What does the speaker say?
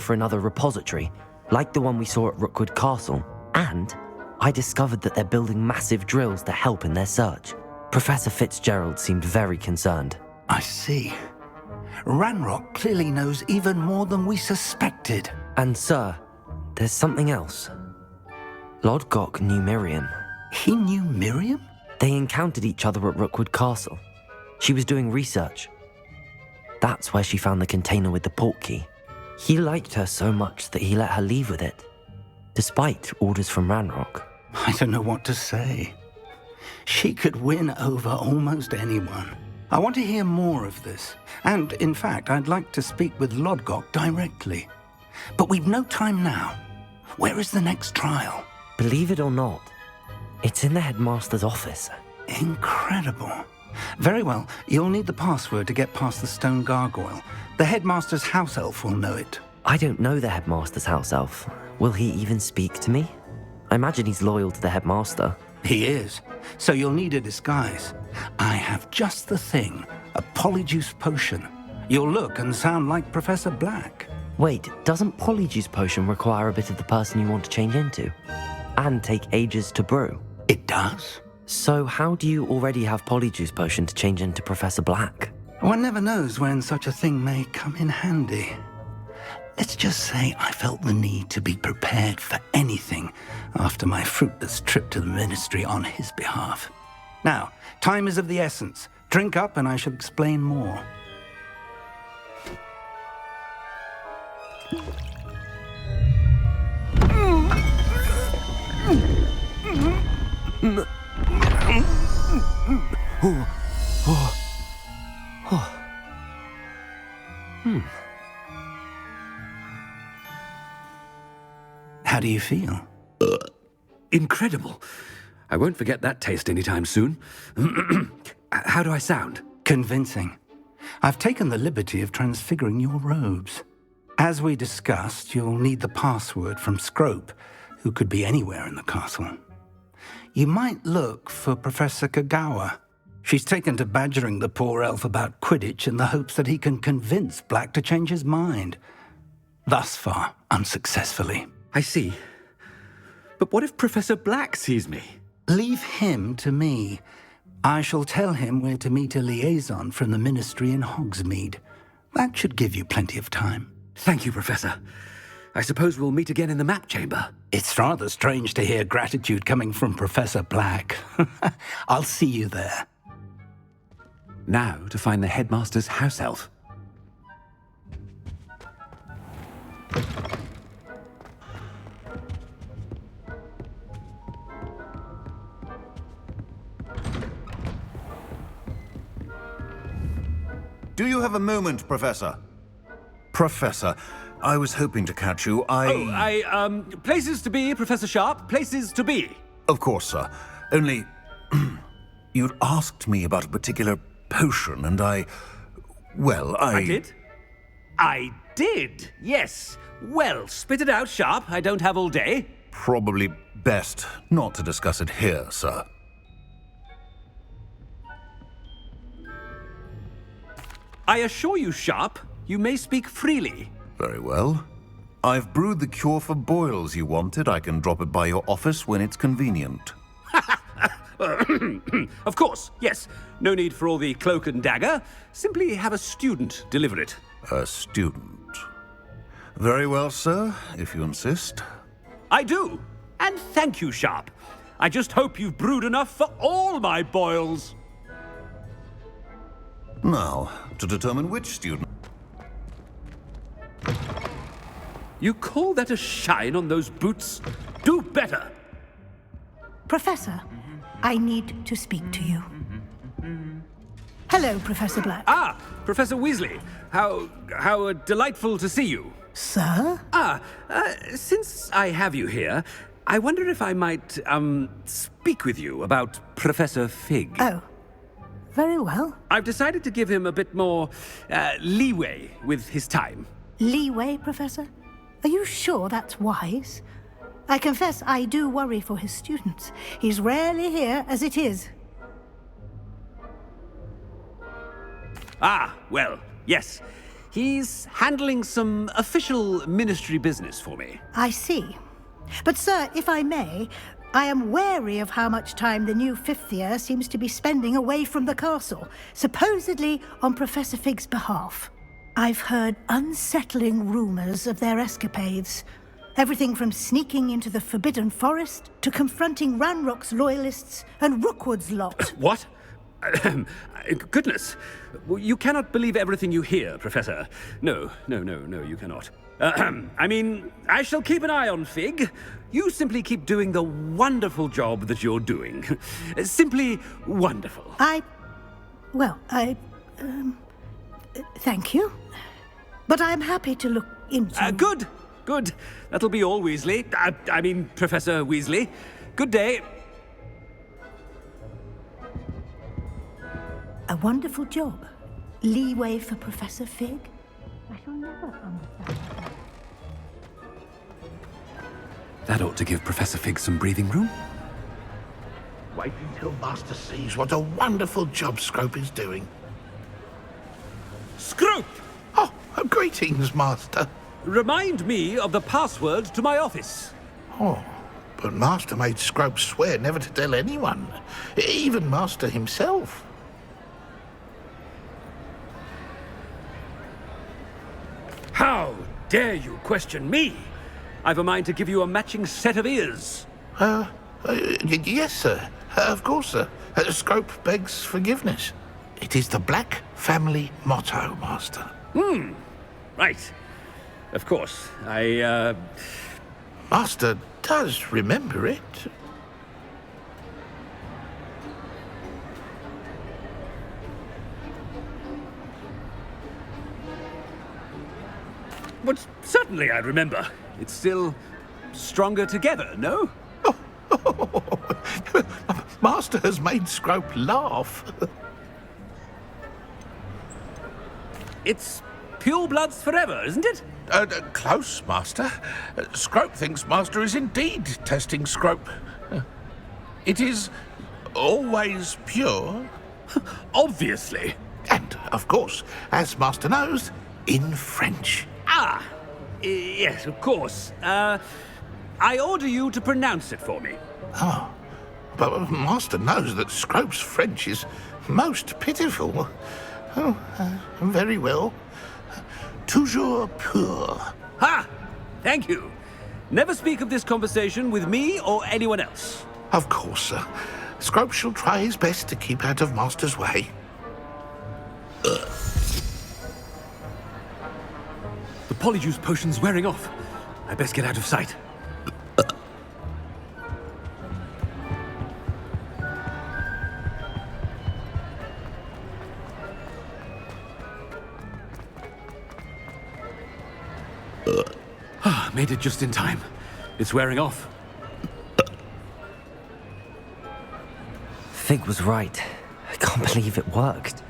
for another repository, like the one we saw at Rookwood Castle, and I discovered that they're building massive drills to help in their search. Professor Fitzgerald seemed very concerned. I see. Ranrock clearly knows even more than we suspected. And sir, there's something else. Lodgok knew Miriam. He knew Miriam? They encountered each other at Rookwood Castle. She was doing research. That's where she found the container with the portkey. He liked her so much that he let her leave with it, despite orders from Ranrock. I don't know what to say. She could win over almost anyone. I want to hear more of this. And, in fact, I'd like to speak with Lodgok directly. But we've no time now. Where is the next trial? Believe it or not, it's in the Headmaster's office. Incredible. Very well, you'll need the password to get past the stone gargoyle. The Headmaster's house elf will know it. I don't know the Headmaster's house elf. Will he even speak to me? I imagine he's loyal to the Headmaster. He is. So you'll need a disguise. I have just the thing. A polyjuice potion. You'll look and sound like Professor Black. Wait, doesn't Polyjuice Potion require a bit of the person you want to change into? And take ages to brew? It does. So how do you already have Polyjuice Potion to change into Professor Black? One never knows when such a thing may come in handy. Let's just say I felt the need to be prepared for anything after my fruitless trip to the Ministry on his behalf. Now, time is of the essence. Drink up and I shall explain more. How do you feel? Incredible. I won't forget that taste anytime soon. How do I sound? Convincing. I've taken the liberty of transfiguring your robes. As we discussed, you'll need the password from Scrope, who could be anywhere in the castle. You might look for Professor Kagawa. She's taken to badgering the poor elf about Quidditch in the hopes that he can convince Black to change his mind. Thus far, unsuccessfully. I see. But what if Professor Black sees me? Leave him to me. I shall tell him where to meet a liaison from the Ministry in Hogsmeade. That should give you plenty of time. Thank you, Professor. I suppose we'll meet again in the map chamber. It's rather strange to hear gratitude coming from Professor Black. I'll see you there. Now to find the Headmaster's house elf. Do you have a moment, Professor? Professor, I was hoping to catch you. Places to be, Professor Sharp. Places to be. Of course, sir. Only, you'd asked me about a particular potion, and I did? I did, yes. Well, spit it out, Sharp. I don't have all day. Probably best not to discuss it here, sir. I assure you, Sharp, you may speak freely. Very well. I've brewed the cure for boils you wanted. I can drop it by your office when it's convenient. Of course, yes. No need for all the cloak and dagger. Simply have a student deliver it. A student. Very well, sir, if you insist. I do. And thank you, Sharp. I just hope you've brewed enough for all my boils. Now, to determine which student... You call that a shine on those boots? Do better! Professor, I need to speak to you. Hello, Professor Black. Ah, Professor Weasley. How delightful to see you. Sir? Since I have you here, I wonder if I might, speak with you about Professor Fig. Oh, very well. I've decided to give him a bit more, leeway with his time. Leeway, Professor? Are you sure that's wise? I confess I do worry for his students. He's rarely here as it is. Ah, well, yes. He's handling some official ministry business for me. I see. But, sir, if I may, I am wary of how much time the new fifth year seems to be spending away from the castle, supposedly on Professor Fig's behalf. I've heard unsettling rumors of their escapades. Everything from sneaking into the Forbidden Forest to confronting Ranrock's loyalists and Rookwood's lot. What? Goodness. You cannot believe everything you hear, Professor. No, you cannot. I mean, I shall keep an eye on Fig. You simply keep doing the wonderful job that you're doing. Simply wonderful. Thank you. But I'm happy to look into... Good. That'll be all, Weasley. I mean, Professor Weasley. Good day. A wonderful job. Leeway for Professor Fig? I shall never understand that. That ought to give Professor Fig some breathing room. Wait until Master sees what a wonderful job Scrope is doing. Scrope! Oh, greetings, Master. Remind me of the password to my office. Oh, but Master made Scrope swear never to tell anyone, even Master himself. How dare you question me? I've a mind to give you a matching set of ears. Yes, sir. Of course, sir. Scrope begs forgiveness. It is the Black family motto, Master. Right. Of course. Master does remember it. But certainly I remember. It's still stronger together, no? Master has made Scrope laugh. It's pure bloods forever, isn't it? Close, Master. Scrope thinks Master is indeed testing Scrope. It is always pure. Obviously. And, of course, as Master knows, in French. Yes, of course. I order you to pronounce it for me. Oh, but Master knows that Scrope's French is most pitiful. Oh, very well. Toujours pur. Ha! Thank you. Never speak of this conversation with me or anyone else. Of course, sir. Scrope shall try his best to keep out of Master's way. The Polyjuice potion's wearing off. I best get out of sight. Made it just in time. It's wearing off. Fig was right. I can't believe it worked.